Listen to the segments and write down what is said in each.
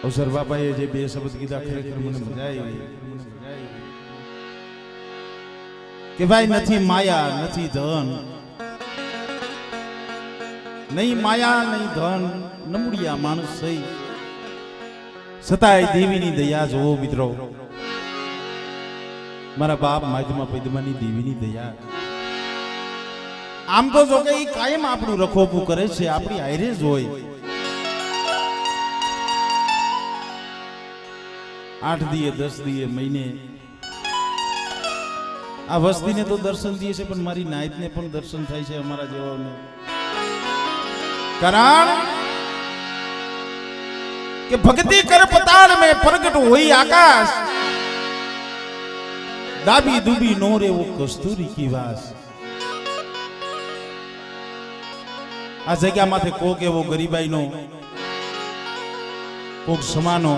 અવસર બાપાએ જે બે શબ્દ કીધા ખરેખર મને મજા આવી કે ભાઈ નથી માયા નથી ધન, નહીં માયા નહીં ધન, નમુડિયા માણસ સહી છતાંય દેવીની દયા જોવો મિત્રો, મારા બાપ માધ્યમા પૈદમાની દેવીની દયા. આમ તો જો કે એ કાયમ આપણું રખોપું કરે છે, આપણી હારે જ હોય. 8 દીએ 10 દીએ મહિને આ વસ્તીને તો દર્શન દીએ છે, પણ મારી નાયતને પણ દર્શન થાય છે અમારા જેવાને. કારણ કે ભક્તિ કર પતાળ મે પ્રગટ હોઈ આકાશ, દાબી દુબી નો રે વો કસ્તુરી કી વાસ. આ જગ્યા માથે કોક એવો ગરીબાઈનો, કોક સમાનો,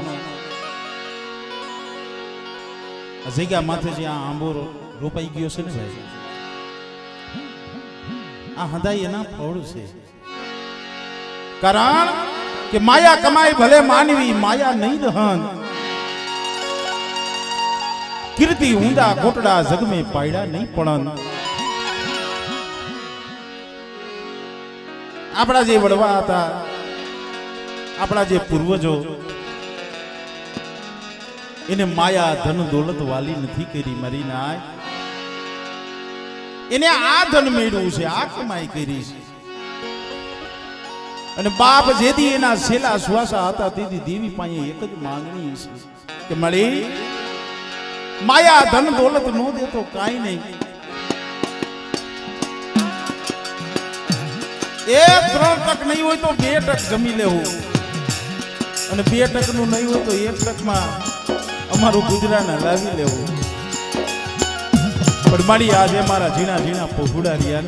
આ જગ્યા માથે જે આ આંબો રોપાઈ ગયો છે ને ભાઈ, આ હદાઈ એના ફળ છે. કારણ કે માયા કમાય ભલે માનવી, માયા નહીં દહન, કીર્તિ ઊંડા કોટડા જગમે પાયડા નહીં પડન. આપણા જે વડવા હતા, આપણા જે પૂર્વજો, એને માયા ધન દોલત વાલી નથી કરી મારી નાય. એને આ ધન મેળવ્યું છે, આ કમાઈ કરી છે. અને બાપ જેથી એના છેલ્લા શ્વાસા હતા તેથી દેવી પાસે એક જ માંગણી છે કે મળી માયા ધન દોલત નો દે તો કાંઈ નહીં, એક 3 ટક નહીં હોય તો 2 ટક જમી લેવું, અને 2 ટક નું નહીં હોય તો 1 ટકમાં અમારું ગુજરાન લાવી લેવું. પણ મારી આજે મારા ઝીણા ઝીણા પોઘુડા રહ્યા,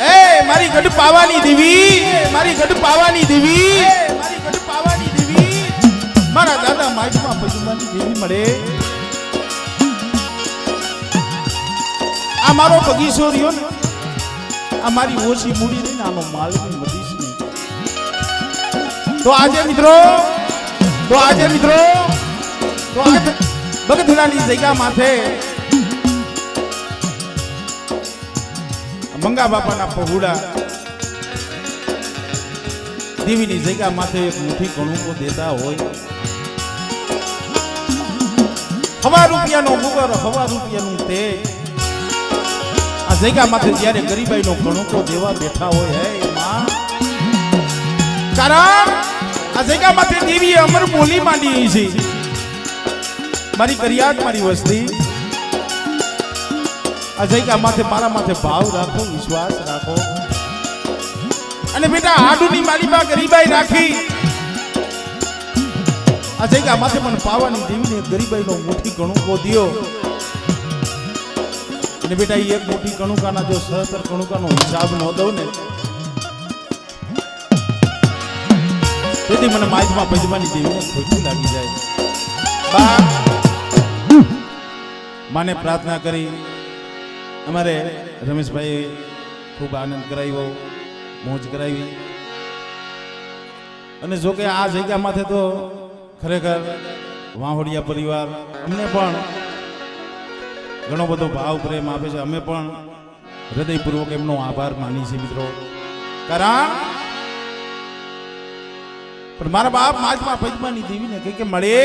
એ મારી ગઢ પાવાની દેવી, મારી ગઢ પાવાની દેવી, મારી ગઢ પાવાની દેવી, મારા દાદા માઇકમાં પજુમાની દેવી મળે. આ મારો બગીચો રહ્યો ને, આ મારી ઓછી મૂડી નહીં, આનો માલની વધીશ નહીં. તો આજે મિત્રો, તો આજે મિત્રો, તો આજે બગધરાની જગ્યા માથે મંગા બાપાના પહોળા દેવીની જગ્યા માથે એક મુઠ્ઠી કણુકો દેતા હોય. 1.5 રૂપિયાનો મુગર, 1.5 રૂપિયાનું તે આ જગ્યા માથે જ્યારે ગરીબાઈનો કણુકો દેવા બેઠા હોય, હે માં, કારણ આ જગ્યા માથે દેવીએ અમર બોલી માંડી છે. મારી કરિયાત, મારી વસ્તી, આ જગ્યા માથે મારા માથે ભાવ રાખો, વિશ્વાસ રાખો, અને બેટા આડુની માલીમાં ગરીબાઈ રાખી આ જગ્યા માથે મને પાવાની દેવીને ગરીબાઈનો મોટી કણુકો દ્યો. અને બેટા એક મોટી કણુકાના જો 17 કણુકાનો હિસાબ ન દઉં ને, તેથી મને માઇકમાં પજમાની દેવીને ખોટું લાગી જાય. માને પ્રાર્થના કરી અમારે રમેશભાઈ ખૂબ આનંદ કરાવ્યો, મોજ કરાવી. અને જો કે આ જગ્યા માથે તો ખરેખર વાહોડિયા પરિવાર અમને પણ ઘણો બધો ભાવ પ્રેમ આપે છે. અમે પણ હૃદયપૂર્વક એમનો આભાર માની છે મિત્રો. કારણ પણ મારા બાપ માજમાં પજમાની દેવીને કહે કે મળે,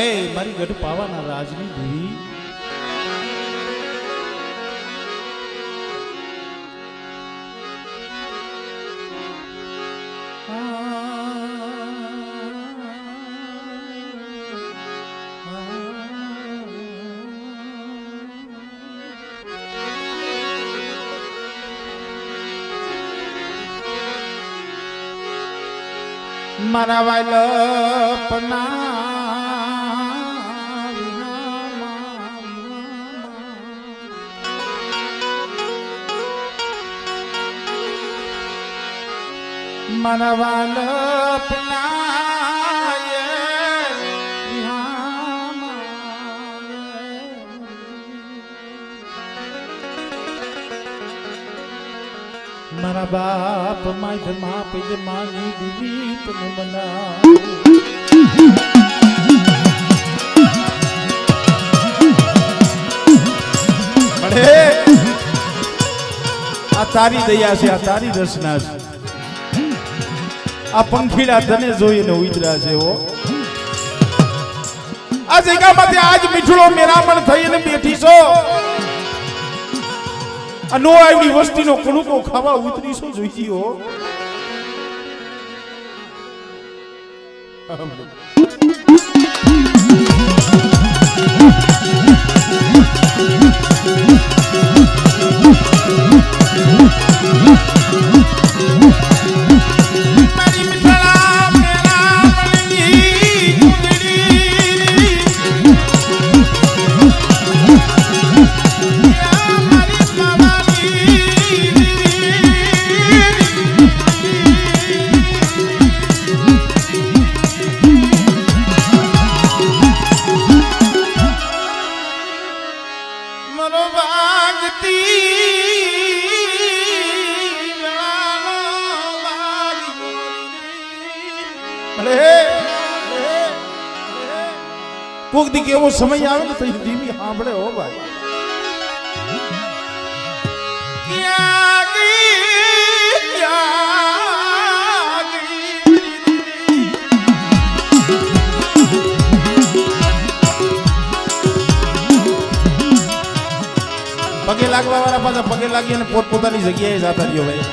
એ મારી ગઢ પાવાના રાજની દેવી, મારા વાલપના મારા વાલપના મારા બાપ માય મા પૈદ માની દીવી તને મના આ તારી દયા છે, આ તારી રચના છે. આ પંખીડા તને જોઈને ઉતર્યા છે. હો આ જગ્યામાંથી આજ મીઠડો મેરામણ થઈને બેઠી છો. આ નો આવડી વસ્તીનો કણુકો ખાવા ઉતરીશો જોઈતી. હો કોક દી એવો સમય આવે ને તો ધીમી સાંભળે. હો ભાઈ પગે લાગવા વાળા પાછા પગે લાગી અને પોતપોતાની જગ્યાએ જતા રહ્યો. ભાઈ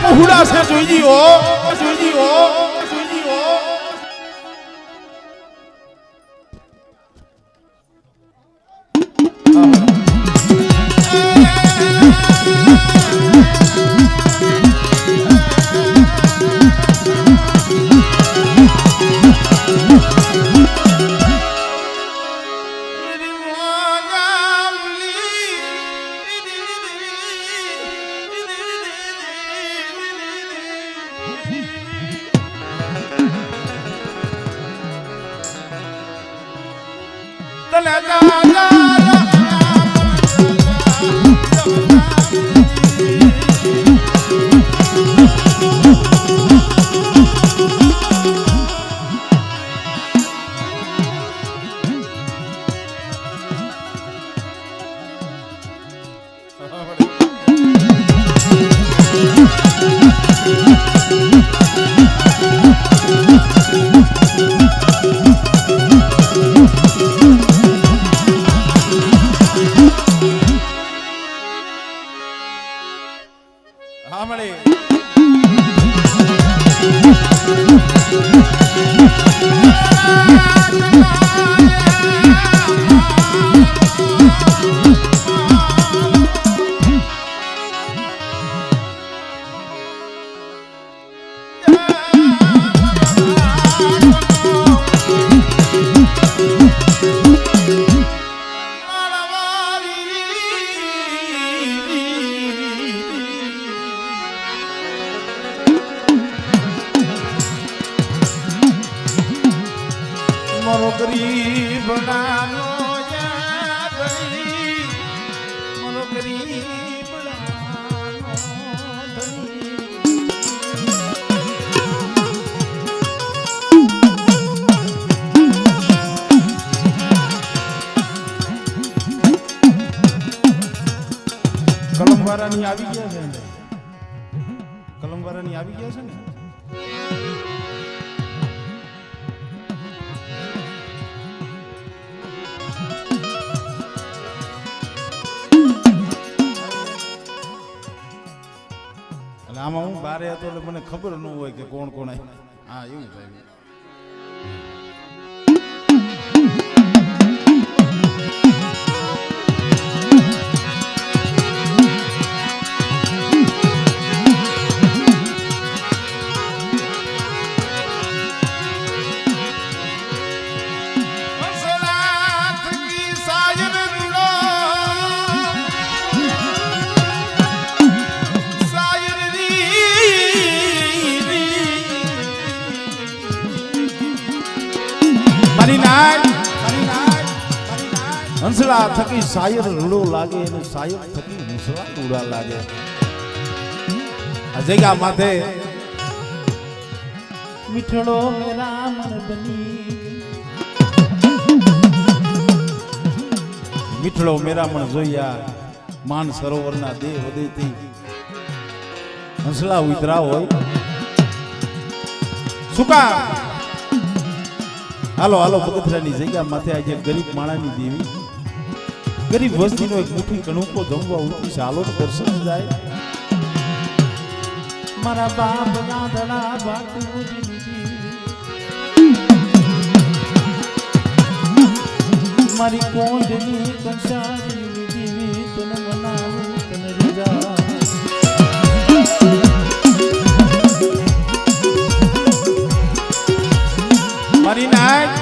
પહોળા છે જોઈજી. હો જોઈજી. હો જોઈજી. હો ગરીબડાનો ધણી મારો ગરીબડાનો ધણી કલમવાળાની આવી ગયા છે ને કલમવાળાની આવી ગયા છે ને આમાં હું બારે હતો એટલે મને ખબર ન હોય કે કોણ કોણ હા એવું થાય હંસલા થકી શાયર રૂડો લાગે અને શાયર થકી હંસલા રૂડા લાગે આ જગ્યા માથે મીઠડો મેરા મન બની મીઠડો મેરા મન જોયા માન સરોવરના દેહ વધેથી હંસલા ઉતરા હોય સુકા હાલો હાલો બગથરાની જગ્યા માથે આજે ગરીબ માણાની દેવી ગરીબ વસ્તીનો એક મુઠ્ઠી કણુકો જમવા ઉઠી ચાલો ને દર્શન જાય મારા બાપ ગાંધડા બાટુજી મારી કોંડની કંસારી દેવી તને મનાવું તને રજા મારી નાય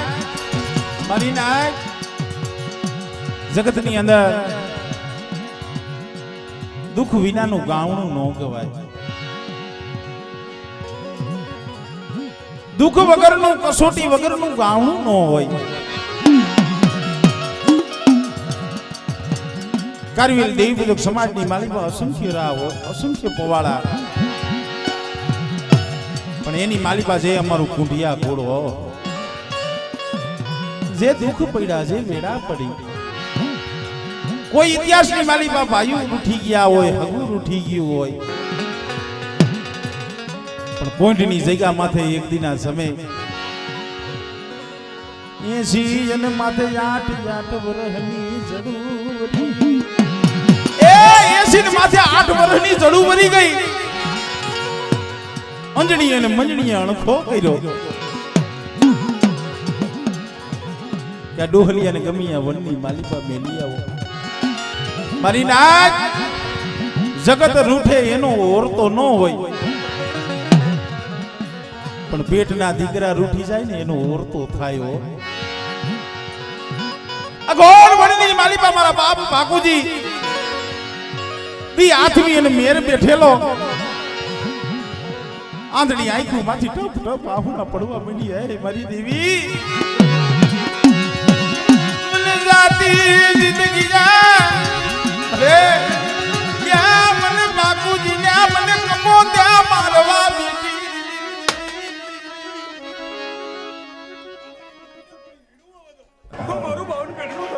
જગતની અંદર દુઃખ વિનાનું ગાવણું ન કહેવાય દુઃખ વગરનું કસોટી વગરનું ગાવણું ન હોય કારવીલ દેવી પૂજક સમાજની માલિકા અસંખ્ય રાવો અસંખ્ય પવાળા પણ એની માલિકા જે અમારું કુંઢિયા ઘોડો જે દુઃખ પડ્યા છે વેડા પડી કોઈ ઇતિહાસની માલિકા ભાઈઓ ઉઠી ગયા હોય હગુર ઉઠી ગયું હોય પણ પોઈન્ટની જગ્યા માથે એક દિના સમય 80 જન માથે 8 વર્ષની જડું એ 80 માથે 8 વર્ષની જડું વરી ગઈ અંજણી અને મંજણી અણખો કર્યો કે ડોહલી અને ગમિયા વનની માલિકા મેલી આવો મારી નાક જગત રૂઠે એનો ઓરતો ન હોય પણ પેટના દીકરા રૂઠી જાય ને એનો ઓરતો થાય હો અગોર વનની માલિકા મારા બાપ બાકુજી દી આથમી અને મેર બેઠેલો આંધળી આંખું માંથી ટપ ટપ આહુના પડવા માંડી હે મારી દેવી મને જાતી જિંદગી જા અરે યા મને બાપુજી ને મને કમો ત્યાં મારવા બેટી મારું બાવન પેટનું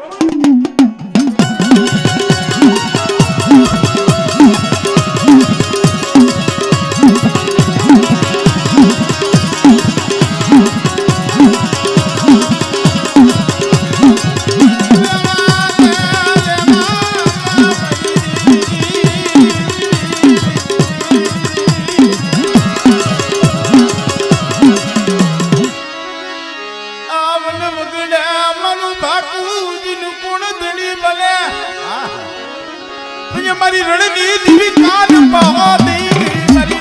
મારી રણની દીવી કાન પાવા દેવી મારી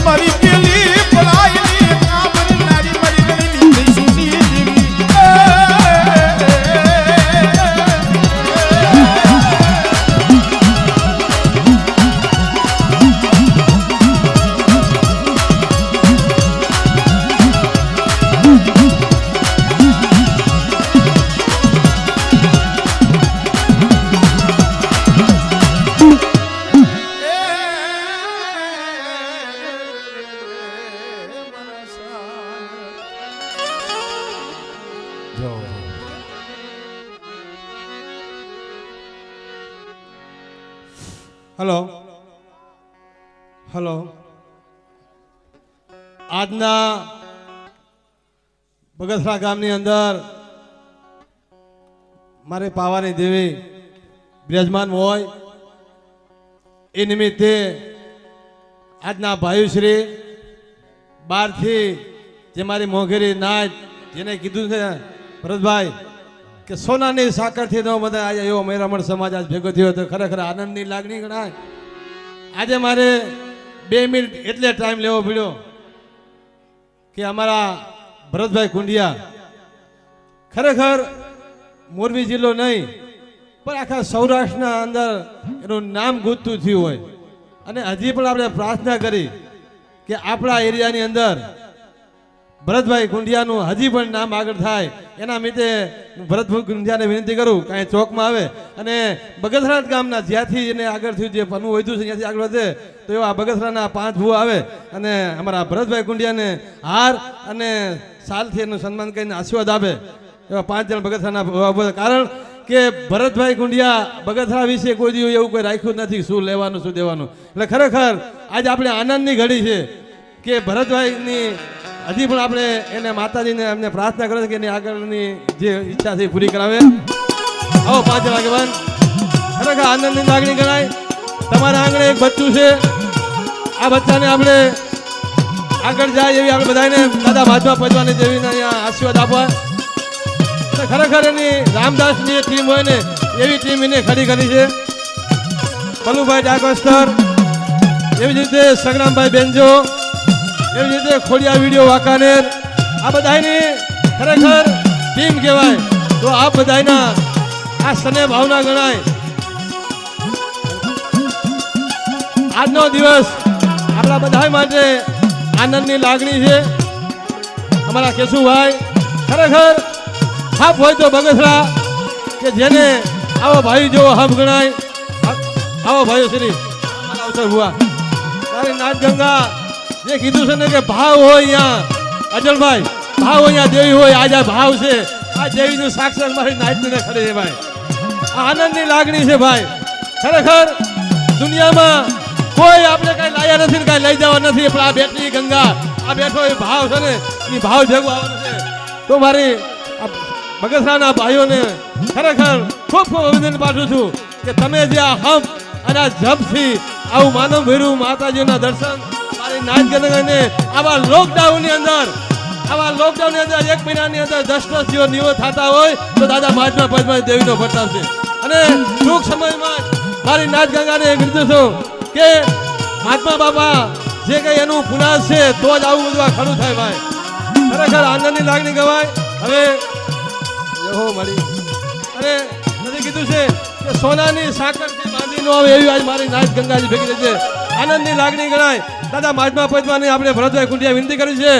મારી પેલી પલાયની કાબર નારી મારી રણની દેશની દેવી જો હલો હલો આજના બગસરા ગામની અંદર મારી પાવાની દેવી બિરાજમાન હોય એ નિમિત્તે આજના ભાઈશ્રી બહારથી જે મારી મોંઘેરી નાચ જેને કીધું છે ભરતભાઈ કે સોનાની સાકરથી નો બધા આજે એવો મેરામણ સમાજ આજ ભેગો થયો તો ખરેખર આનંદની લાગણી ગણાય. આજે મારે 2 મિનિટ એટલે ટાઈમ લેવો પડ્યો કે અમારા ભરતભાઈ કુંડિયા ખરેખર મોરબી જિલ્લો નહીં પણ આખા સૌરાષ્ટ્રના અંદર એનું નામ ગુંજતું થયું હોય અને હજી પણ આપણે પ્રાર્થના કરી કે આપણા એરિયાની અંદર ભરતભાઈ કુંડિયાનું હજી પણ નામ આગળ થાય એના મિતે ભરતભાઈ કુંડિયાને વિનંતી કરું કાંઈ ચોકમાં આવે અને બગસરા ગામના જ્યાંથી એને આગળ થયું જે પનું વધ્યું છે ત્યાંથી આગળ વધે તો એવા બગસરાના 5 ભૂવા આવે અને અમારા ભરતભાઈ કુંડિયાને હાર અને સાલથી એનું સન્માન કરીને આશીર્વાદ આપે એવા 5 જણ બગસરાના ભૂવા. કારણ કે ભરતભાઈ કુંડિયા બગસરા વિશે કોઈ દિવસ એવું કોઈ રાખ્યું નથી શું લેવાનું શું દેવાનું. એટલે ખરેખર આજે આપણે આનંદની ઘડી છે કે ભરતભાઈની હજી પણ આપણે એને માતાજીને એમને પ્રાર્થના કરે છે કે એની આગળની જે ઈચ્છા છે એ પૂરી કરાવે. આવો 5 જણ આગેવાન. ખરેખર આનંદની લાગણી ગણાય. તમારા આંગણે એક બચ્ચું છે, આ બચ્ચાને આપણે આગળ જાય એવી આપણે બધાને દાદા મહાત્મા પંચવાની દેવીને અહીંયા આશીર્વાદ આપવા. ખરેખર એની રામદાસની જે ટીમ હોય ને એવી ટીમ એને ખડી કરી છે. કલુભાઈ ડાકોસ્તર, એવી જ રીતે સંગ્રામભાઈ બેનજો, એવી રીતે ખોડિયા વિડીયો વાંકાનેર, આ બધાની ખરેખર ટીમ કહેવાય. તો આ બધાના આ સ્નેહ ભાવના ગણાય. આજનો દિવસ આપણા બધા માટે આનંદની લાગણી છે. અમારા કેશુભાઈ ખરેખર હાફ હોય તો બગસરા કે જેને આવો ભાઈ જેવો હાફ ગણાય. આવો ભાઈઓ શ્રી અમારા અવસર હુआ તારી નાચ ગંગા જે કીધું છે ને કે ભાવ હોય અહીંયા અજલભાઈ, ભાવ અહીંયા દેવી હોય. આજ આ ભાવ છે, આ દેવીનું સાક્ષાત મારી નાચને ખડે છે ભાઈ. આ આનંદની લાગણી છે ભાઈ. ખરેખર દુનિયામાં કોઈ આપણે કઈ લાયા નથી, કઈ લઈ જવા નથી, પણ આ બેઠી ગંગા, આ બેઠો એ ભાવ છે ને એ ભાવ ભેગું આવવાનું છે. તો મારી બગસરાના ભાઈઓને ખરેખર ખૂબ ખૂબ અભિનંદન પાઠવું છું કે તમે જે આ હમ અને આ જપથી આવું માનવ ભેરું માતાજીના દર્શન મારી નાચ ગંગાને આવા લોકડાઉનની અંદર 1 મહિનાની અંદર 10 દિવસ નિવૃત્ત થતા હોય તો દાદા મહાત્મા પદ્મા દેવીનો પ્રતાપ છે. અને ટૂંક સમયમાં મારી નાચ ગંગાને કીધું છું કે મહાત્મા બાપા જે કંઈ એનું પુનાસ છે તો જ આવું બધું આ ખરું થાય ભાઈ. ખરેખર આનંદની લાગણી ગવાય. હવે હો મળી અને નથી કીધું છે કે સોનાની સાકરથી બાંધી નો આવે એવી આજ મારી નાચ ગંગાજી ભેગી થઈ છે. આનંદની લાગણી ગણાય. દાદા મહાત્મા પદ્માને આપણે ભરતભાઈ કુંડિયા વિનંતી કરી છે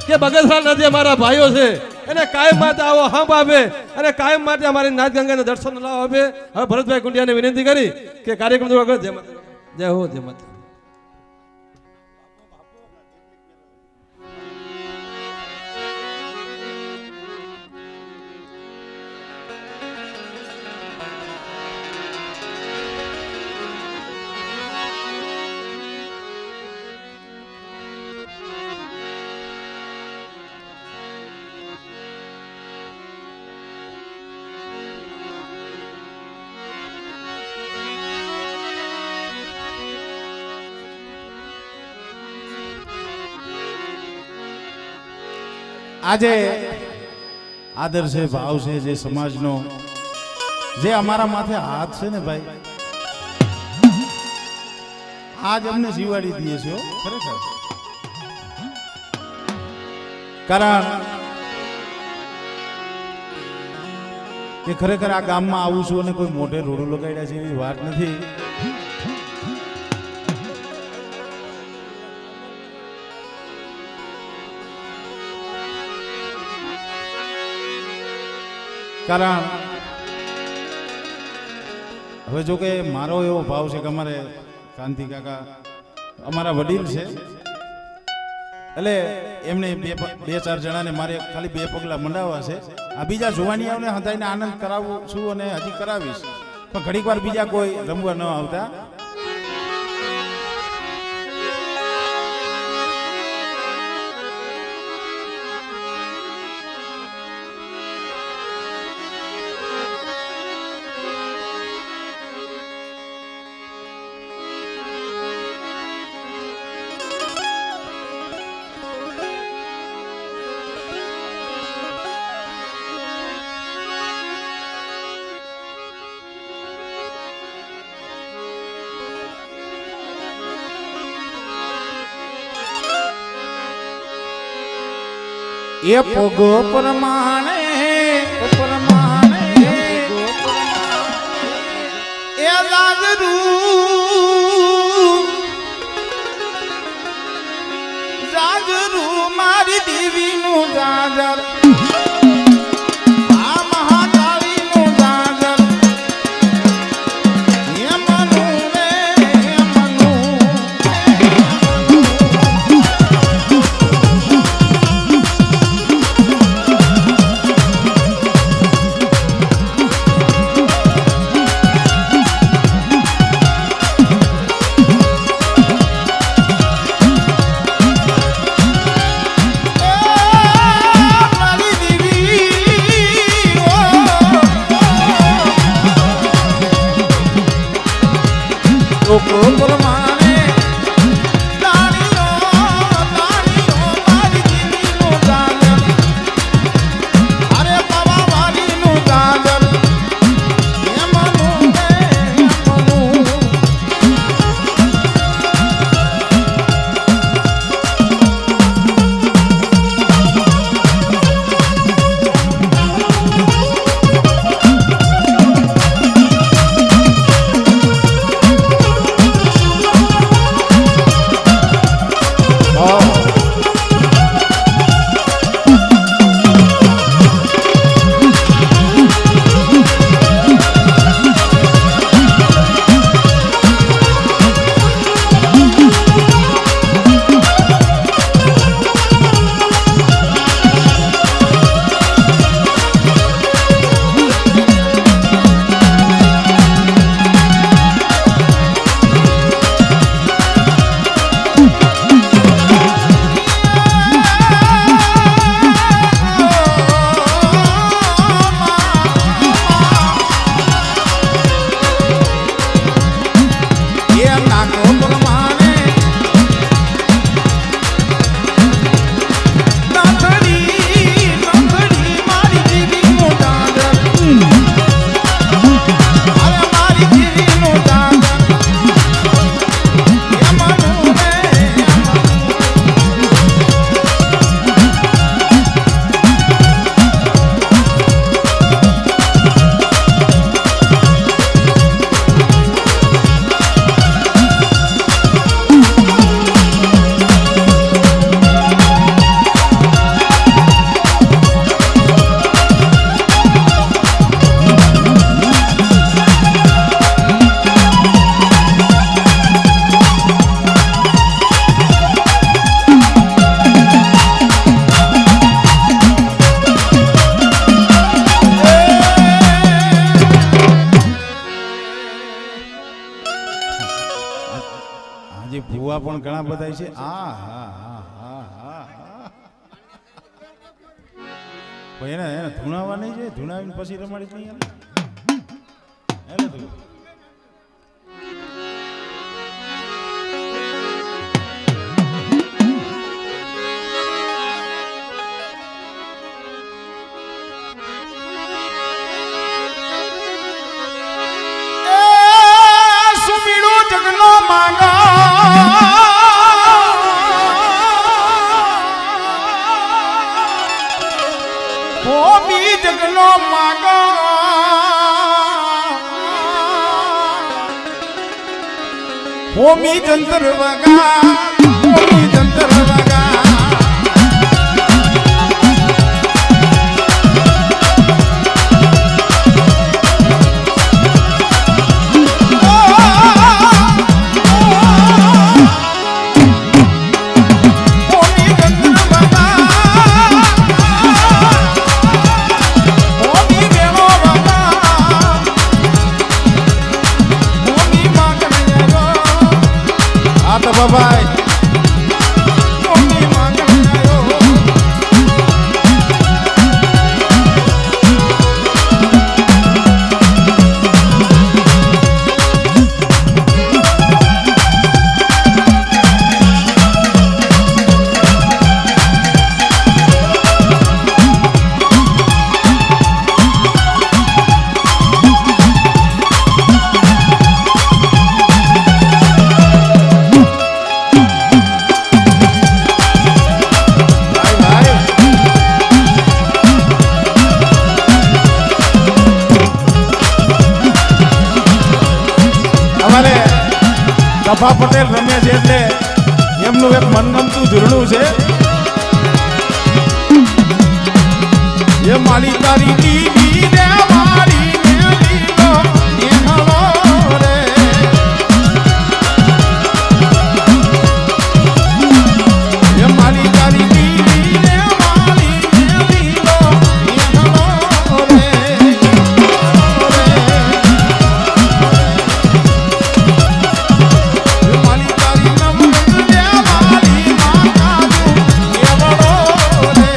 કે બગસરાના જે મારા ભાઈઓ છે એને કાયમ માટે આવો હંપ આપે અને કાયમ માટે અમારી નાચ ગંગાને દર્શન લાવ આપે. હવે ભરતભાઈ કુંડિયાને વિનંતી કરી કે કાર્યક્રમ જય હો જય માતા. આજે આદર છે, ભાવ છે, જે સમાજનો જે અમારા માથે હાથ છે ને ભાઈ, આજ અમને જીવાડી દઈએ છે ખરેખર. કારણ કે ખરેખર આ ગામમાં આવું છું અને કોઈ મોઢે રોડું લગાડ્યા છે એવી વાત નથી. કારણ હવે જો કે મારો એવો ભાવ છે કે અમારે કાંતિ કાકા અમારા વડીલ છે એટલે એમને બે ચાર જણાને મારે ખાલી 2 પગલા મંડાવવા છે. આ બીજા જુવાનિયાઓને હંતાઈને આનંદ કરાવું છું અને હજી કરાવીશ, પણ ઘડીક વાર બીજા કોઈ રમવા ન આવતા. એ પોગો પ્રમાણે એ જાગરું મારી દેવીનું જાજર, આ મહાકાળીનું જાજર, એ મનુ રે મનુ. લોકો પ્રમાણે તાળીઓ મારી દેવીનું જાજર, અરે પવા વાલીનું જાજર, એ મનુ રે મનુ. ભૂવા પણ ઘણા બધા છે. આ હા હા હા હા હા, પણ એને ધૂણાવા નહીં છે, ધૂણાવીને પછી રમાડી નહીં એને તું. જગનો માંગા ભૂમિ જગનો માંગા ભૂમિ જંતર વગા ભૂમિ જંતર વગા ભૂમિ જંતર સભા પટેલ રમે છે એટલે એમનું એક મનગમતું ઝૂરણું છે. એ મારી તારી દીવી રે મારી ને લીલો એહળો રે. એ મારી તારી દીવી રે મારી ને લીલો એહળો રે. એ મારી તારી નમન રે મારી માતાનું એવળો રે.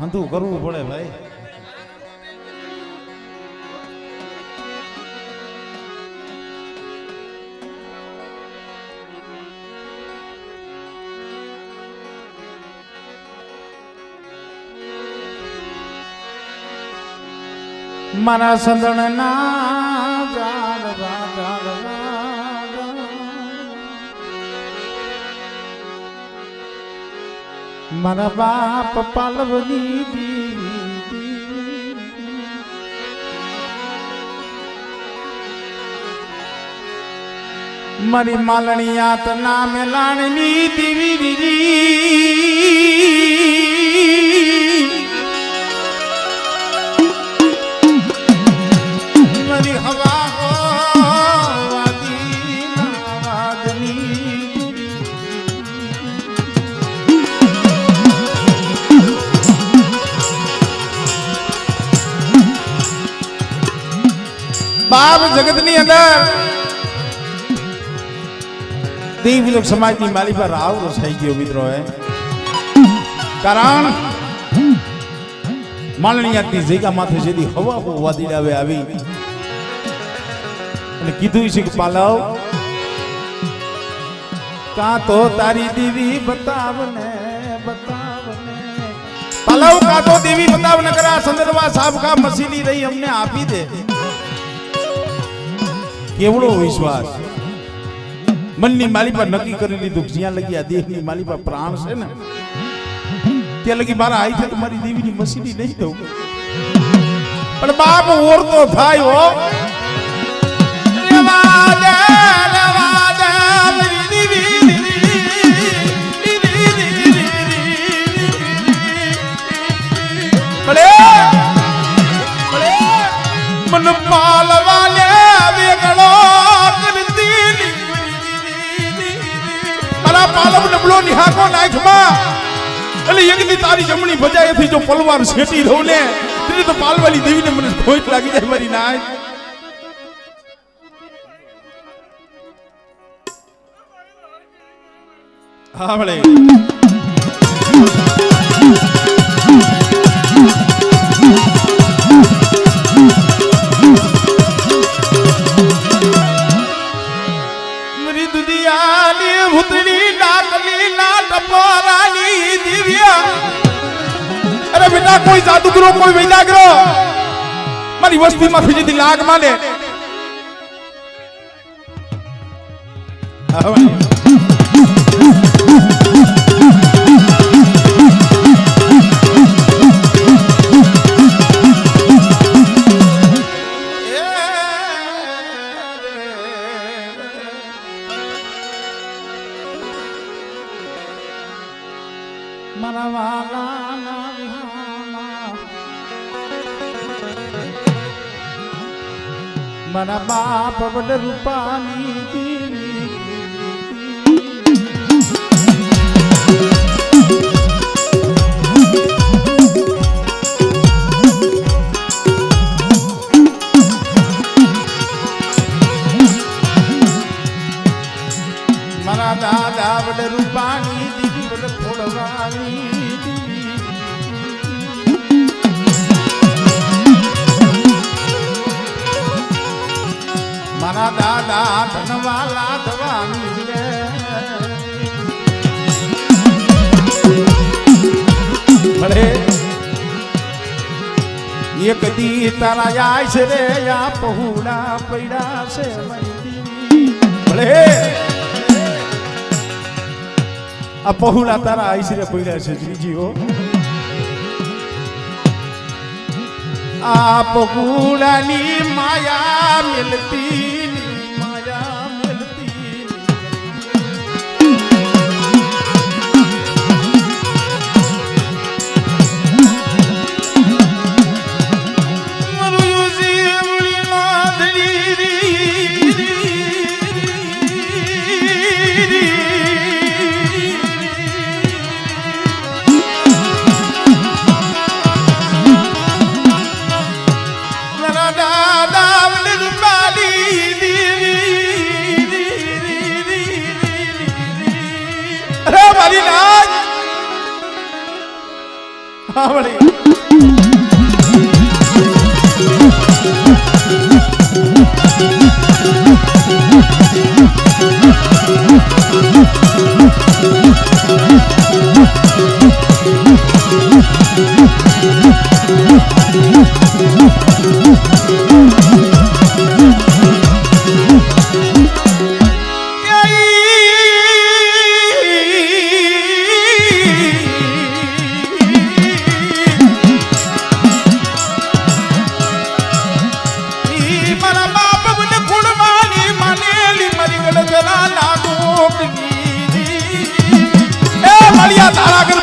હંધું કરવું પડે ભાઈ. મારા સંદણના જાળવા મારા બાપ પાલવની દીવી મારી માલણિયાત નામે લાણની દીવી મારી હવા વાદી વાદની બાપ જગતની અંદર દેવલોક સમાજની માલી પર રાવ થઈ ગયો મિત્રો. કારણ માલણિયાતની જગ્યા માથે જેથી હવા વાદીડાવે આવી અને કીધું છે કે પાલવ કાં તો તારી દેવી બતાવને પાલવ કાં તો દેવી બતાવને કરા સંદર્ભા સાહેબ કા મસીલી રહી અમને આપી દે. કેવડો વિશ્વાસ મનની માલી પર નક્કી કરી લીધું. જ્યાં લગી આ દેહની માલી પર પ્રાણ છે ને ત્યાં લગી મારા આઈ તમારી દેવીની મસીની નહીં દઉં. પણ બાપ ઓરતો થાય હો મન પાલવા લે વેગળો કરતી મારા પાલવ નબળો નિહાકો નાખમાં એટલે યજ્ઞની તારી જમણી ભજાએથી જો પલવાર છેટી રહું ને તેની તો પાલવાલી દેવીને મને ખોટ લાગી જાય મારી નાય. હા ભલે મરી દુનિયાની ભૂતની ડાકલી ના ટપોરાની દિવ્યા. અરે બેટા કોઈ જાદુગરો કોઈ વૈદાગરો મારી વસ્તીમાંથી જેથી લાગ માને મારા બાપ વડ રૂપાની દીવી મારા દાદા વડ રૂપાની દીવી વડ ખોડવાની મારા દાદા ધનવાલા ધવાની રે મળે એક દી તારા આય છે રે આ પહુડા પૈડા છે મારી દીવી મળે આ પહુડા તારા આય છે રે પૈડા છે જીજીઓ આ પહુડાની માયા મિલતી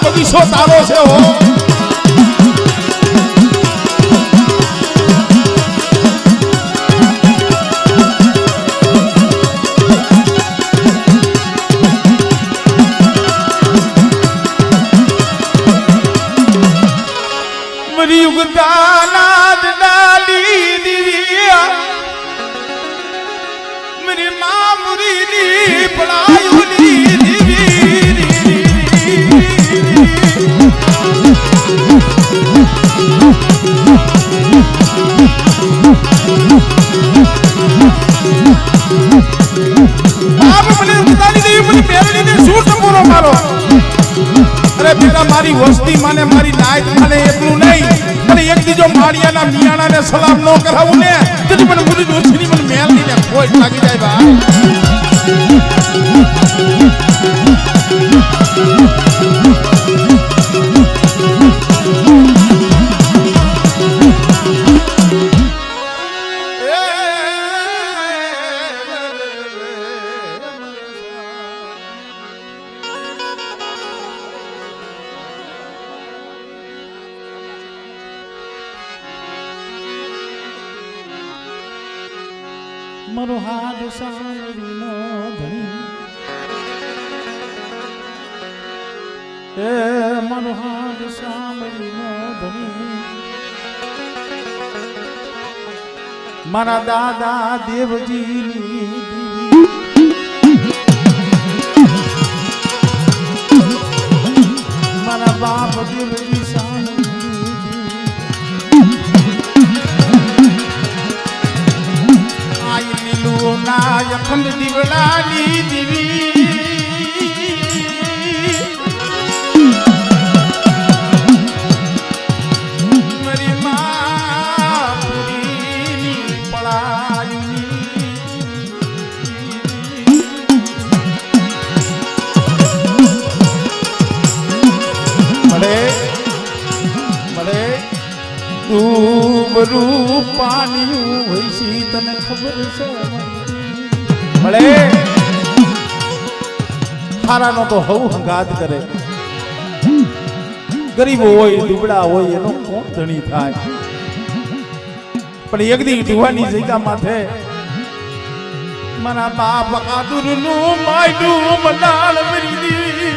બગીચો તારો છે હો મરી યુગદાના ડાલી દીવિયા મરી માં મુરીની પડાયુની દીવી મારી વસ્તી માને મારી નાયત માને એટલું નહીં અને એક દીજો માળિયાના મિયાણાને સલામ ન કરાવું ને તો મને મુરી ડોછીની મને મેલ દીને કોઈ લાગી જાય ભાઈ મારો હાથ સાંભળીનો ધણી એ મારો હાથ સાંભળીનો ધણી મારા દાદા દેવજીની મારા બાપ દેવજી અખંડ દીવડાની દીવી મારી માં પૂરીની પળાયુની મળે મળે રૂબરૂ પાણીયું હોય છે તને ખબર છે મળે ખારાનો તો હવ હંગાત કરે ગરીબ હોય દુબળા હોય એનો કોણ ધણી થાય પણ એક દી ઢુવાની જગ્યા માથે મારા બાપ બહાદુર નું માયડું મનાળ મરી દી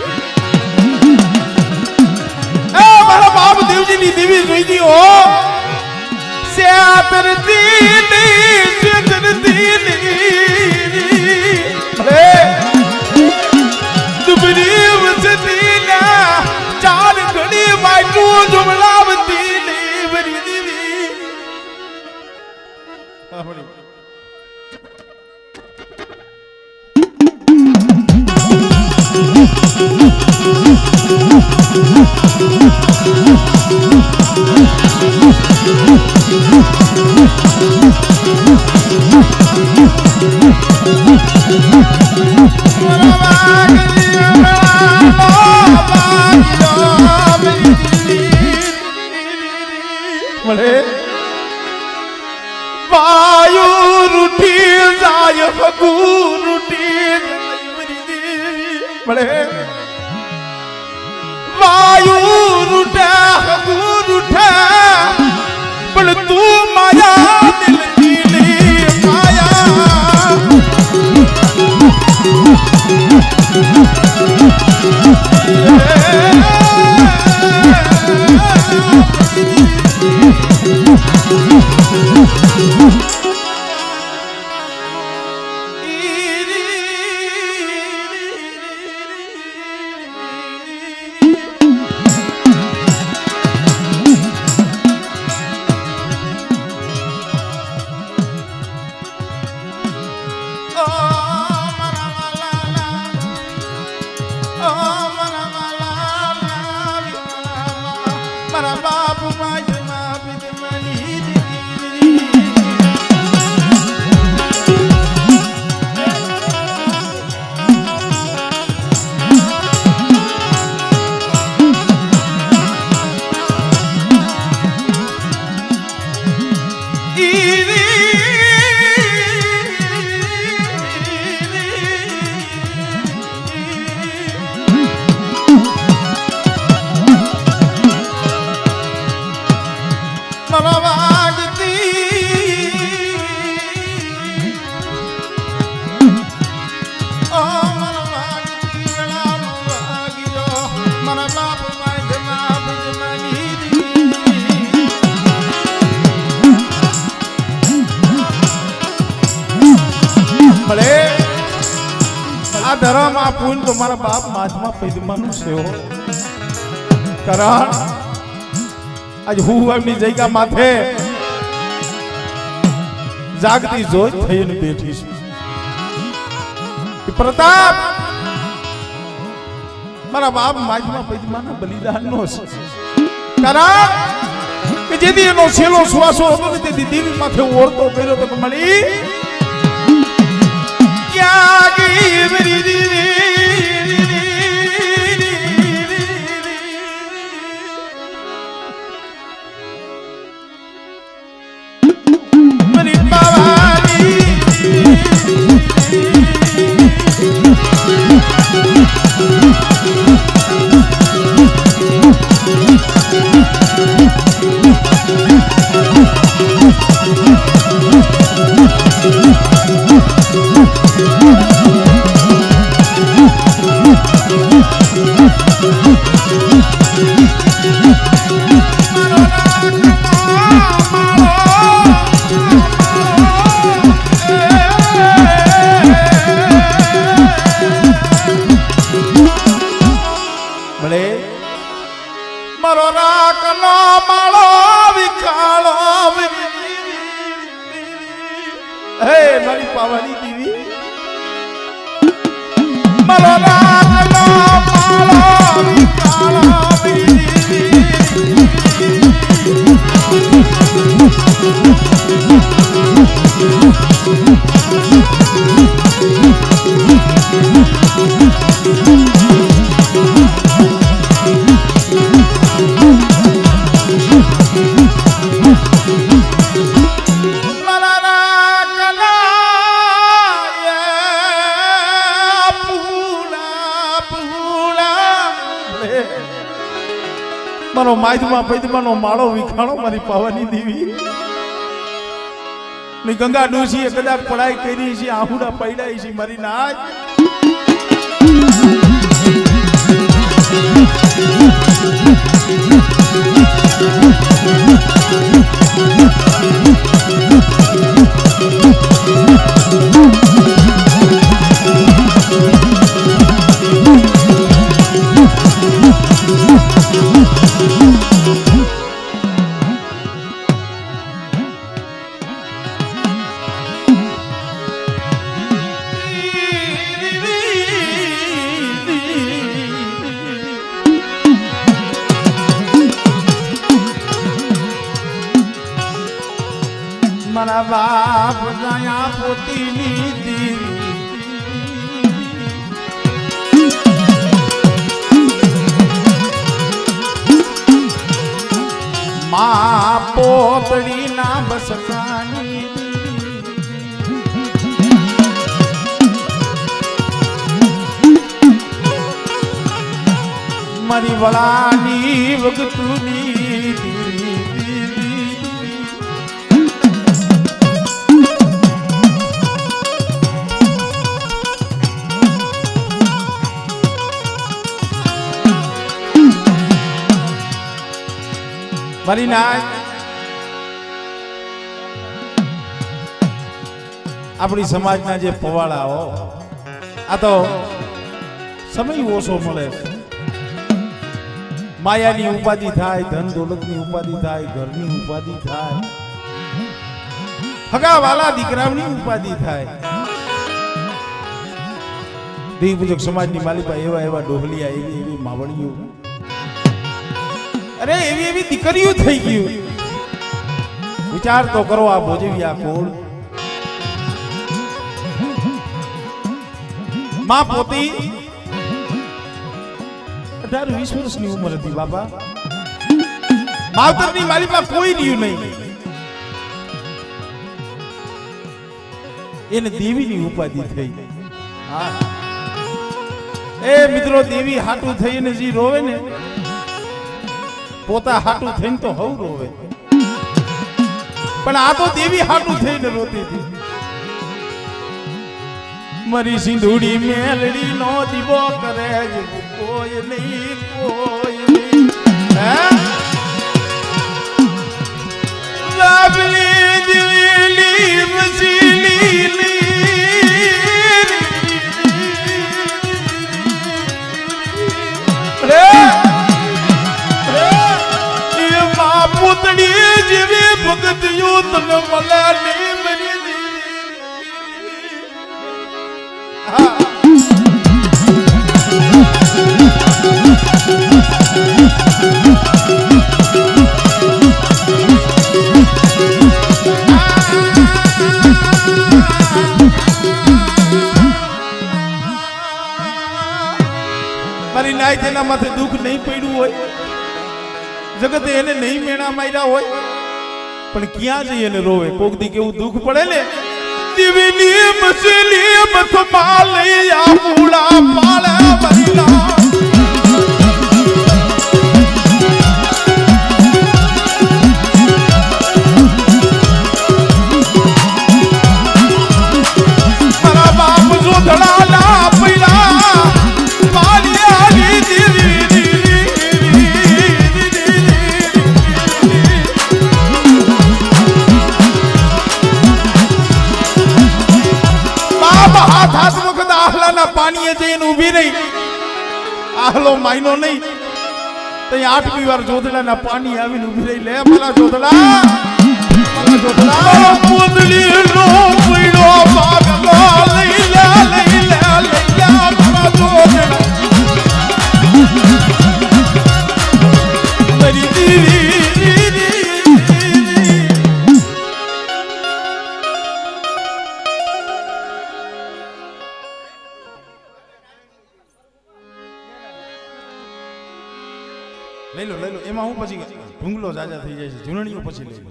મારા બાપ દેવજી ની દેવી જોઈ દી હો સ્યાતર દીની ચેતર દીની અરે દુબરી વસતીના ચાર ઘડી વાયટું જુમલાવતી ને વરી દીવી વાયુ રૂઠી જાય ફગુ રૂઠી મળે વાયુ રૂઠા ફગુ રૂઠા પણ તું માયા દિલની માયા મારા બાપ માજમાં બિદમની આ ધર્મ આપું તો મારા બાપ માથમાં પૈદમાનું છે કારણ આજ હું એમની જગ્યા માથે જાગતી જોઈ થઈને બેઠી છું પ્રતાપ મારા બાપ માથમાં પૈદમાના બલિદાનનો છે કારણ કે જેથી એનો છેલ્લો શ્વાસો હતો તેથી દેવી માથે ઓળતો કર્યો તો મળી ક્યાં ગઈ મેરી દીદી મેરી બાવાની મારો રાખનો માળો વિખાળો હે મારી પાવાની દીવી મારો રાખનો માળો વિખાળો મારો માયમાં પૈદમાનો માળો વિખાણો મારી પાવાની દેવી ને ગંગા ડોશીએ કદાચ પડાઈ કરી છે, આહુડા પડાઈ છે મારી નાચ. મારા બાપ દયા પોતીની દીવી મા પોતડી ના બસકાની મારી વળાની વગતુની મારી નાચ. આપણી સમાજના જે પવાળાઓ આ તો સમય ઓછો મળે છે. માયાની ઉપાધિ થાય, ધન દોલતની ઉપાધિ થાય, ઘરની ઉપાધિ થાય, હગા વાલા દીકરાઓની ઉપાધિ થાય. દેવ પૂજક સમાજની માલિકા એવા એવા ડોહલિયા, એવી એવી માવણીઓ, અરે એવી એવી દીકરીઓ થઈ ગયું. વિચાર તો કરો આ ભોજવિયા કોળ માં પોતી 18-20 વર્ષની ઉંમર હતી બાપા. માવતરની માલિકા કોઈ રહ્યું નહીં. એને દેવીની ઉપાધિ થઈ. હા એ મિત્રો, દેવી હાટું થઈને જે રોવે ને, પોતા હાટું થઈને તો હવ રોવે, પણ આ તો દેવી હાટું થઈને રોતી હતી. મારી સિંધુડી મેલડી નો દીવો કરે કોઈ નહીં, કોઈ નહીં. લાભલી દિલી મસીલી પૂતળી જેવી ભગતિયો તને મળે નહીં મરી મારી નાય તેના માથે દુઃખ નહીં પડ્યું હોય, જગતે એને નહીં મેણા માર્યા હોય, પણ ક્યાં જઈ એને રોવે. કોક દી કેવું દુઃખ પડે ને, દિવીની મસલી મથમાં લઈ આમુડા પાળે મરીલા મારા બાપ જોધડા ના પૈડા પાલિયાની દિવી પાણીએ જઈને ઊભી રહી. આહલો માયનો નહીં તો 8મી વાર જોધડાના પાણી આવીને ઊભી રહી. લે મારા જોધડા, મારા જોધડા પૂતળી નો પીડો ભાગલો લઈ લે, લઈ લે, લઈ લે મારા જોધડા મારી દીવી. લઈ લો એમાં હું પછી ઢુંગલો જાજા થઈ જાય છે, ઝૂંણીઓ પછી લઈ લો.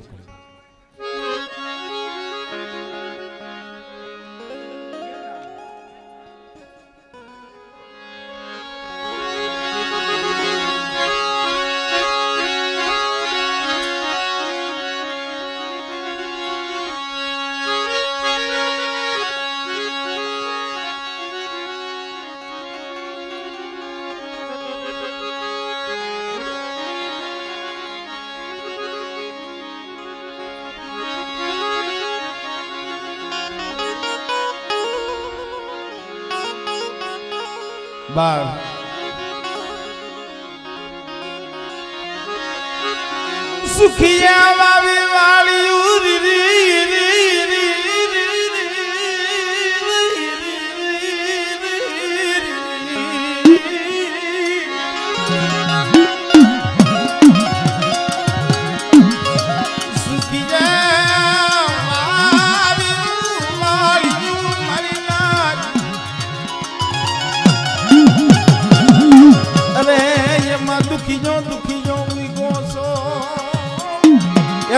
બાર સુખિયા વાવી વાળ્યું રી રી રી રી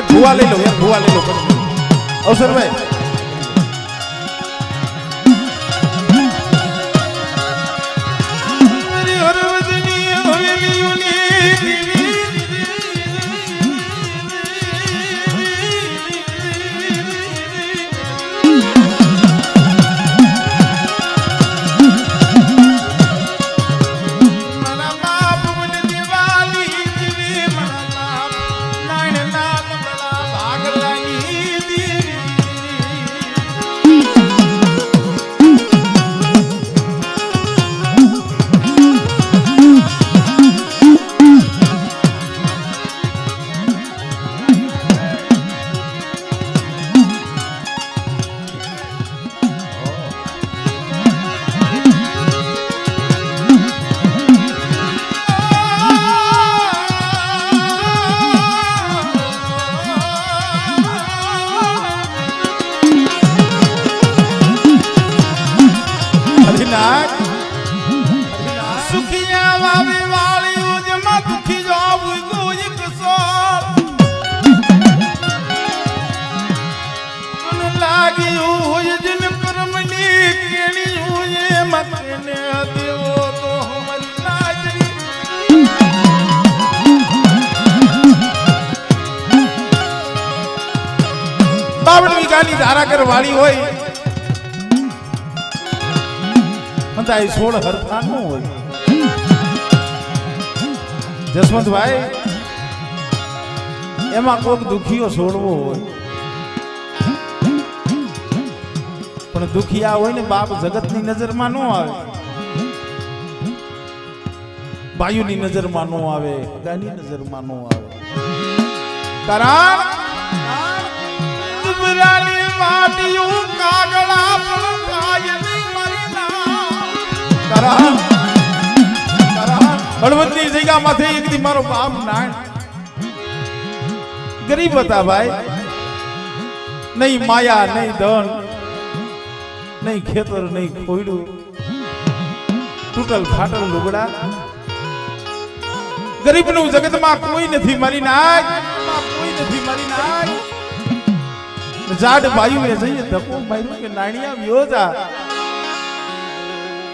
ભુવા લઈ લો યાર, ભુવા લઈ લો અવસર ભાઈ. સુખિયા વાવી વાળી જેમાં દુખી જાવું કોઈ કસોર લાગ્યું હોય જન કર્મની કેણી હોય મતને દેવો તો હમરી નાજરી બાવડવી ગાની ધારા કર વાળી હોય મંતાઈ 16 હરફાન નું હોય. જસવંતભાઈ એમાં કોઈક દુખીઓ છોડવો હોય પણ દુખિયા હોય ને બાપ જગતની નજરમાં ન આવે, ભાઈઓની નજરમાં ન આવે, ગાની નજરમાં ન આવે. કારણ દુબરાની માટીઓ કાગળા પણ ખાય નહીં મરી ના. કારણ હળવદની જગ્યામાંથી એક દી મારો બાપ નાણ ગરીબ હતા ભાઈ, નહીં માયા નહીં ધન નહીં ખેતર નહીં ખોયડું, તૂટલ ફાટલ લુગડા. ગરીબનું જગતમાં કોઈ નથી મારી નાય, કોઈ નથી મારી નાય. જાડ ભાઈઓ એ જઈએ ધક્કો માર્યું કે નાણિયા વ્યોજા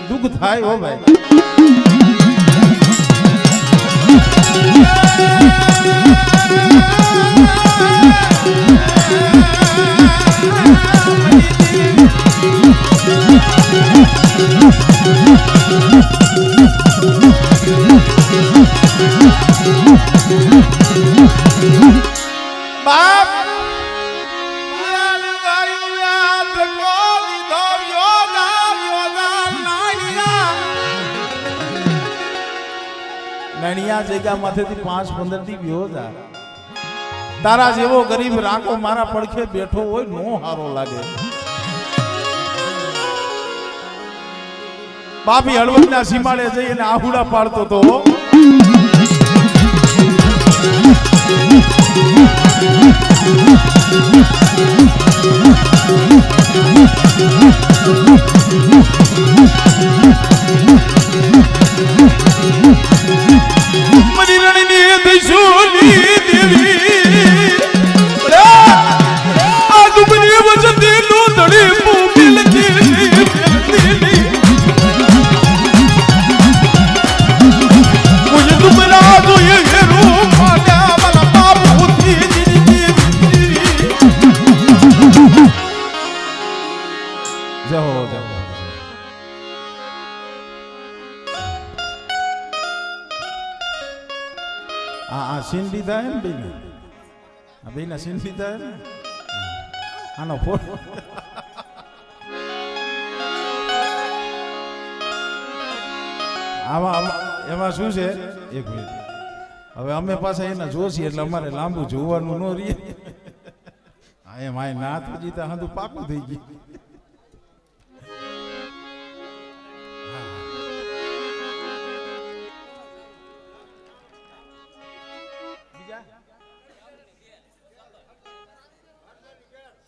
દુઃખ થાય હો ભાઈ. બાપ નણિયા જગ્યા માંથી 5-15 દી વ્યોજા. તારા જેવો ગરીબ રાંકો મારા પડખે બેઠો હોય નો હારો લાગે. બાપી હળવદના સીમાડે જઈને આહુડા પાડતો તો મરીરણની દૈસોની દેવી આ દુબને વજતે નો દડે મોબિલ દેવી કોઈ દુબરા જોયે હેરો માડા વાલા બાપ હોતી જીની જાઓ જાઓ. આ સીન લીધા એમ બેન, આ બેના સીન લીધા એમ. આનો ફોટો એમાં શું છે એક મિનિટ હવે અમે પાછા એને જોશી એટલે અમારે લાંબુ જોવાનું ન રહીએ હા એમ આ ના તો જીતા હા પાકું થઈ ગયું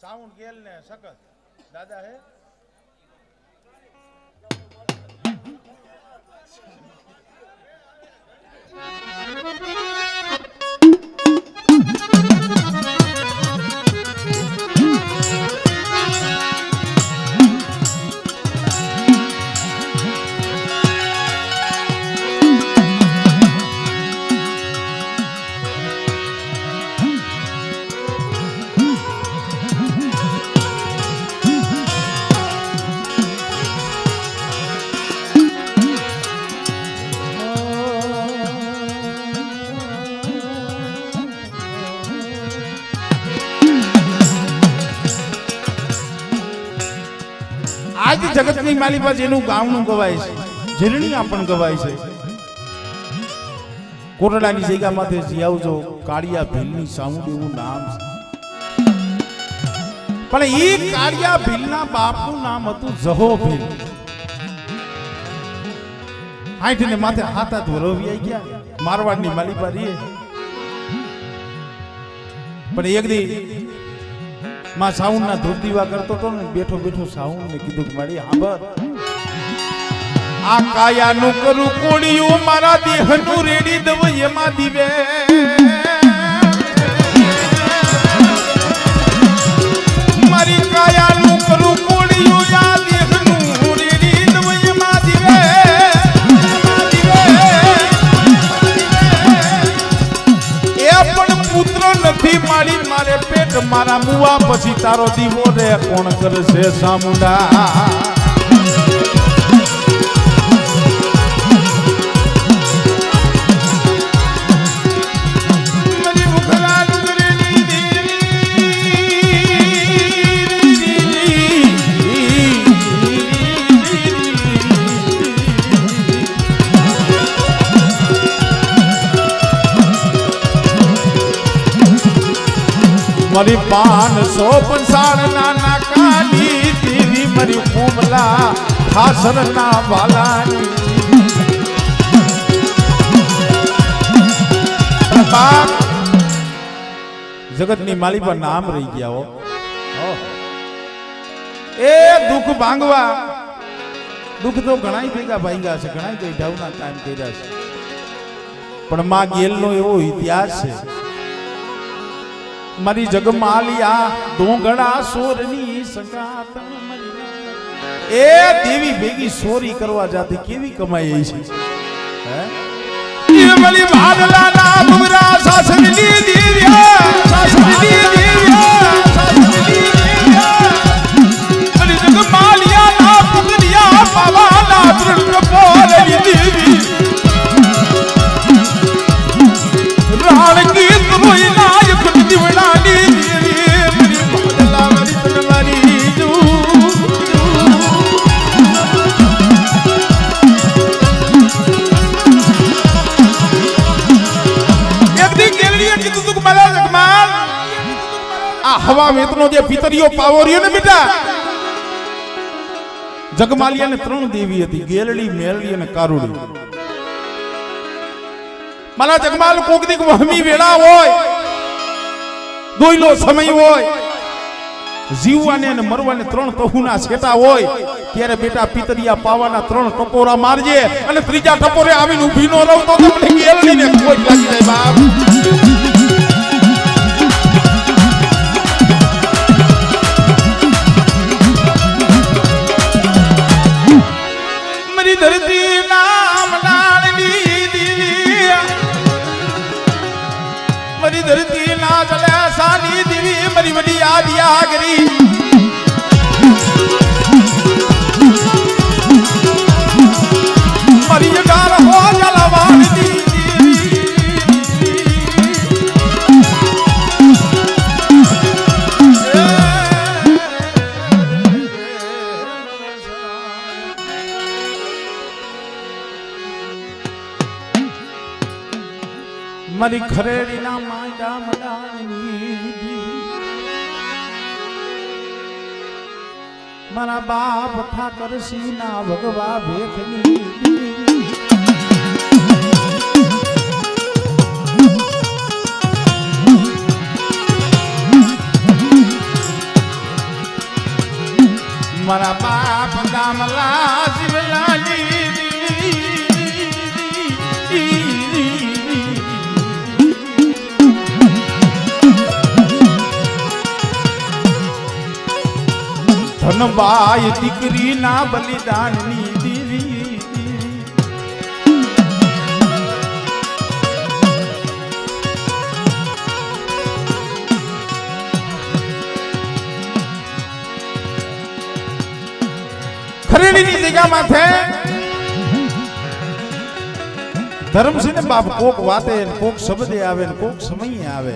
સાઉન્ડ ગેલ ને સખત દાદા હે આજ જગતની માલી પાસે એનું ગામનું ગવાય છે ઝીરણી પણ ગવાય છે કોટડાની જગ્યામાંથી જીયાવજો કાળિયા ભીલની સાઉન્ડ એવું નામ છે પણ એ કાળિયા ભીલના બાપનું નામ હતું જહો ભીલ આઠ ને માથે હાથ વરોવી આવી ગયા મારવાડની માલી પાસે પણ એક દી માં સાઉન્ડ ના ધૂપ દીવા કરતો હતો ને બેઠો બેઠો સાઉન્ડ ને કીધું કે મારી હાંભર આ કાયાનું કરું કોડિયું મારા દેહનું રેડી દવ એમાં દીવે મારી કાયાનું કરું કોડિયું આ દેહનું રેડી દવ એમાં દીવે એ પણ પુત્ર નથી મારી મારે પેટ મારા મુવા પછી તારો દીવો રે કોણ કરશે સામુંડા મારી 555 નાના કાલી દીદી મારી કોમલા ખાસર ના વાલાની જગતની માલી પર નામ રહી ગયા હો એ દુઃખ ભાંગવા દુઃખ તો ઘણા ભેગા ભાંગ્યા છે ઘણા કઈ ઢાવના કામ કર્યા છે પણ માં ગેલનો એવો ઇતિહાસ છે મારી જગમાલિયા ડોંગડા સોરની સંગાત એ દેવી ભેગી સોરી કરવા જાતી કેવી કમાઈ છે હે મલી ભાડલા ના બુરા સાસની દીવ્યા સાસની દીવ્યા સાસની દીવ્યા મલી જગમાલિયા ના પુગરિયા પાવા ના દૃઢ પોરની દેવી રાણ કી તુઈ નાયક દીવડાની દેવી મરી ભાડલા વાળી તલવારી જો હવા વેતનો જે પિતરીઓ પાવો રહ્યો ને બેટા જગમાલિયાને 3 દેવી હતી ગેલડી મેલડી અને કારુડી મારા જગમાલ કોકદીક વહમી વેળા હોય દોઈલો સમય હોય જીવવાને અને મરવાને 3 તહુના છેટા હોય ત્યારે બેટા પિતરિયા પાવાના 3 ટપોરા મારજે અને ત્રીજા ટપોરે આવીને ઊભી નો રહો તો તમને ગેલડીને ખોટ લાગી જાય બાપ ધરતી નામ નાળની દીવી મરી ધરતી ના ચલે સાની દીવી મરી વડી આદિયા ગરી મરી જગાર હો જલવાણી દીવી મારી ખરેડીના માંડા મડાની મારા બાપ ઠાકર સિંહ ના ભગવા ભેખની મારા બાપ દામલા શિવલાલી ધનબાઈ દીકરી ના બલિદાનની દેવી ખરેડીની જગ્યામાં છે ધર્મસિંહ ને બાપ કોક વાતે કોક શબ્દે આવે ને કોક સમયે આવે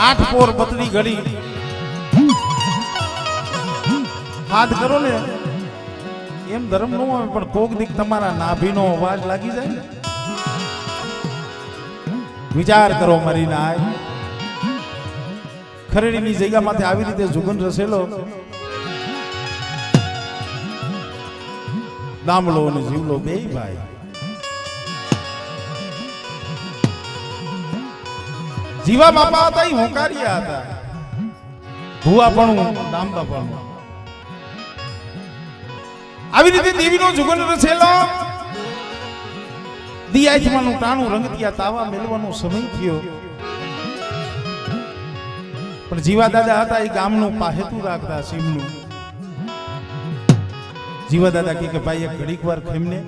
8 પોર બદલી ઘડી હાથ કરો ને એમ ધર્મ નો આવે પણ કોક દીક તમારા નાભીનો અવાજ લાગી જાય ને વિચાર કરો મારી નાય ખરેડીની જગ્યામાંથી આવી રીતે જુગન રસેલો દામલો અને જીવલો બે ભાઈ જીવા બાપા હતા એ હોંકારિયા હતા ભુવા પણ દામબા પણ આવી રીતે દેવીનો જુગન રચેલો દિયાજમાનું ટાણું રંગતિયા તાવા મેલવાનો સમય થયો પણ જીવા દાદા હતા એ ગામનું પાહેતું રાખતા શિવનું જીવા દાદા કે ભાઈ એક ઘડીક વાર ખેમને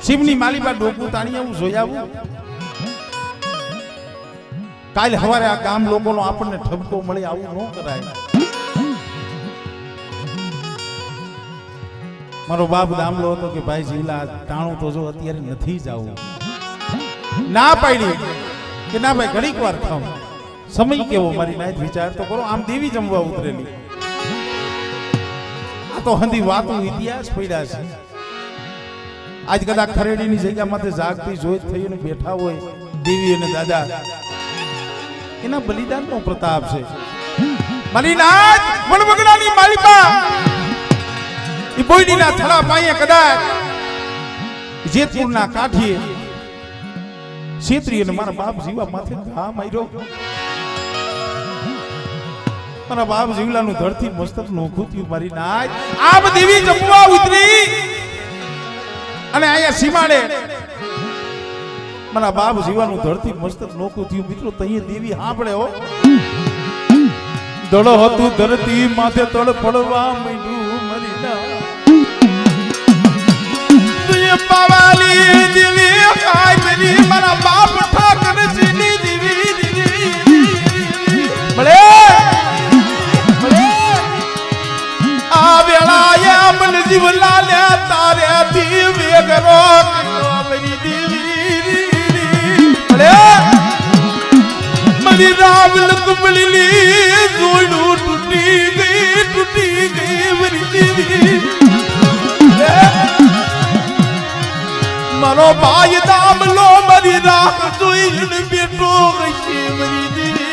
શિવની માલી પર ડોકું તાણી આવું જોઈ આવું કાલ હવારે આ ગામ લોકોનો આપણને ઠપકો મળી આવું ન કરાય મારો બાપ દામલો હતો કે ભાઈ જીવલા ટાણું તો જો અત્યારે નથી જાવું ના પાડી કે ના ભાઈ ઘડીક વાર ખાવ સમય કેવો મારી નાય વિચાર તો કરો આમ દેવી જમવા ઉતરેલી આ તો હંધી વાતો ઇતિહાસ પડ્યા છે આજ કદાચ ખરેડીની જગ્યામાંથી જાગતી જોઈ થઈને બેઠા હોય દેવી અને દાદા એના બલિદાનનો પ્રતાપ છે મારી નાય વણવગડાની માલિકા એ બોયડીના થડા પાયે કદાચ જેતપુરના કાઠીએ ક્ષેત્રી અને મારા બાપ જીવા માથે ઘા માર્યો મારા બાપ જીવલાનું ધરતી મસ્તક નોખું થયું મારી નાય આપ દેવી જમવા ઉતરી અને અહીંયા સીમાડે મારા બાપ જીવાનું ધરતી મસ્તક નોખું થયું મિત્રો તઈએ દેવી સાંભળે હો દડો હતું ધરતી માથે તળ પડવા માંડ્યું મરી ના પાવાલી દેવી કાય મેરી મારા બાપ ઠાકર સિંહની દેવી ભલે આ વેળાએ મન જીવલા લે તારે થી વેગરો મેરી દેવી ભલે મારી રામ લકમલી જોડું તૂટી ગઈ મારી દેવી મારો ભાઈ દામલો મારી રાહ જોઈને બેઠો હશે મારી દેવી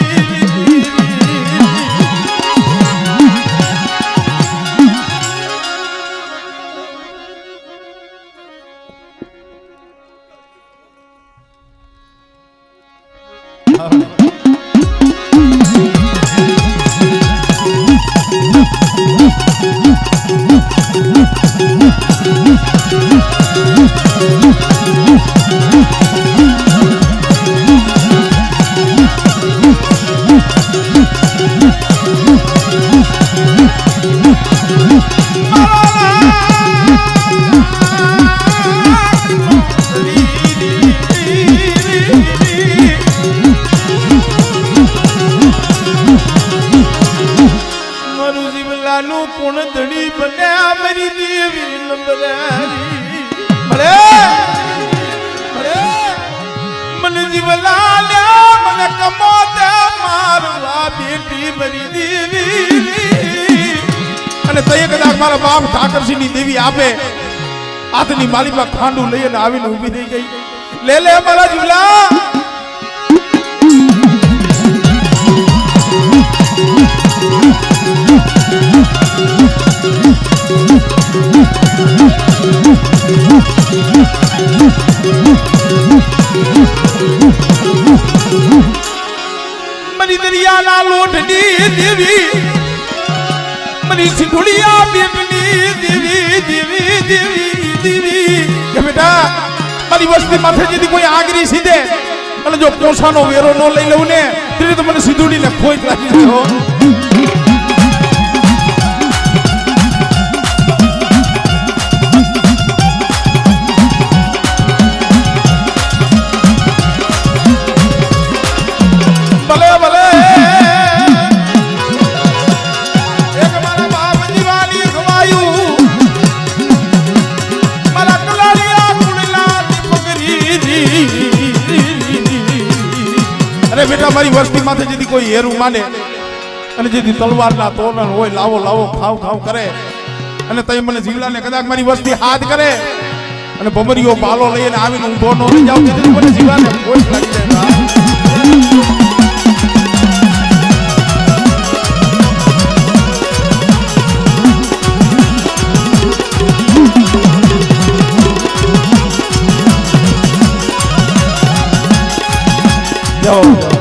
કોણ ધણી બન્યા મારી દેવી લંબલારી ભલે ભલે મને જીવલા મને કમોતે મારવા બેટી મારી દેવી અને તય કદાચ મારા બાપ ઠાકરસિંહની દેવી આપે હાથની માલીમાં ખાંડું લઈને આવીને ઊભી થઈ ગઈ લે લે મારા જીવલા મરી દરિયાના લોટની દેવી મરી સિંધુડિયા બેટની દેવી દેવી દેવી દેવી કે બેટા મારી વસ્તી માથે જેથી કોઈ આગરી સીધે અને જો પોસાનો વેરો ન લઈ લઉં ને ત્યારે તો મને સિંધુડીને ખોઈ લાગી ગયો બેટા મારી વસ્તી માથે જેથી કોઈ હેરું માને અને જેથી તલવારના તોરણ હોય લાવો લાવો ખાવ ખાવ કરે અને તઈ મને જીવલાને કદાચ મારી વસ્તી હાથ કરે અને ભમરીઓ પાલો લઈને આવીને ઊભો ન રહી જાવ તેથી મને જીવલાને કોઈ લાગી જાય જાઓ